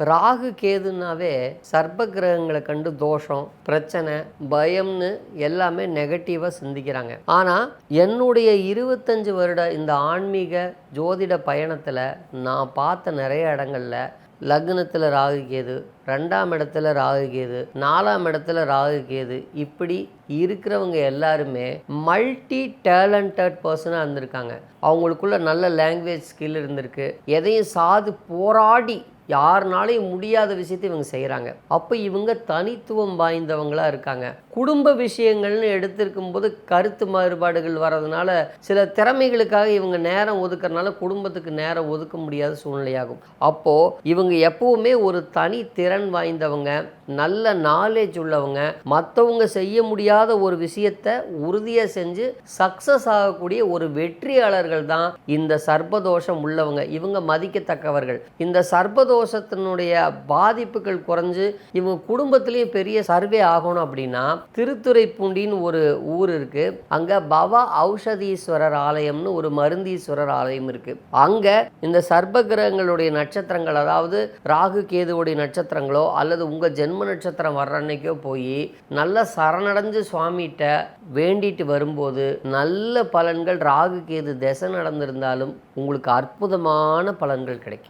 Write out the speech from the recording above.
ராகு கேதுன்னாவே சர்ப்ப கிரகங்களை கண்டு தோஷம், பிரச்சனை, பயம்னு எல்லாமே நெகட்டிவாக சிந்திக்கிறாங்க. ஆனால் என்னுடைய 25 வருட இந்த ஆன்மீக ஜோதிட பயணத்தில் நான் பார்த்த நிறைய இடங்களில் லக்னத்தில் ராகு கேது, 2ஆம் இடத்துல ராகு கேது, 4ஆம் இடத்துல ராகு கேது, இப்படி இருக்கிறவங்க எல்லாருமே மல்டி டேலண்டட் பர்சனாக இருந்திருக்காங்க. அவங்களுக்குள்ள நல்ல லாங்குவேஜ் ஸ்கில் இருந்திருக்கு. எதையும் போராடி யாருனாலையும் முடியாத விஷயத்தை இவங்க செய்கிறாங்க. அப்போ இவங்க தனித்துவம் வாய்ந்தவங்களாக இருக்காங்க. குடும்ப விஷயங்கள்னு எடுத்திருக்கும் போது கருத்து மாறுபாடுகள் வர்றதுனால சில திறமைகளுக்காக இவங்க நேரம் ஒதுக்கிறதுனால குடும்பத்துக்கு நேரம் ஒதுக்க முடியாத சூழ்நிலையாகும். அப்போது இவங்க எப்போவுமே ஒரு தனி திறன் வாய்ந்தவங்க, நல்ல நாலேஜ் உள்ளவங்க, மற்றவங்க செய்ய முடியாத ஒரு விஷயத்தை உறுதியாக செஞ்சு சக்ஸஸ் ஆகக்கூடிய ஒரு வெற்றியாளர்கள் தான் இந்த சர்ப்பதோஷம் உள்ளவங்க. இவங்க மதிக்கத்தக்கவர்கள். இந்த சர்ப்பதோஷத்தினுடைய பாதிப்புகள் குறைஞ்சு இவங்க குடும்பத்திலேயே பெரிய சர்வே ஆகணும் அப்படின்னா திருத்துறைப்பூண்டின்னு ஒரு ஊர் இருக்கு. அங்க பவ ஔஷதீஸ்வரர் ஆலயம்னு ஒரு மருந்தீஸ்வரர் ஆலயம் இருக்கு. அங்க இந்த சர்ப்ப கிரகங்களுடைய நட்சத்திரங்கள், அதாவது ராகு கேதுவுடைய நட்சத்திரங்களோ அல்லது உங்க ஜென்ம நட்சத்திரம் வர்ற அன்னைக்கோ போய் நல்ல சரணடைஞ்சு சுவாமிகிட்ட வேண்டிட்டு வரும்போது நல்ல பலன்கள், ராகு கேது திசை நடந்திருந்தாலும் உங்களுக்கு அற்புதமான பலன்கள் கிடைக்கும்.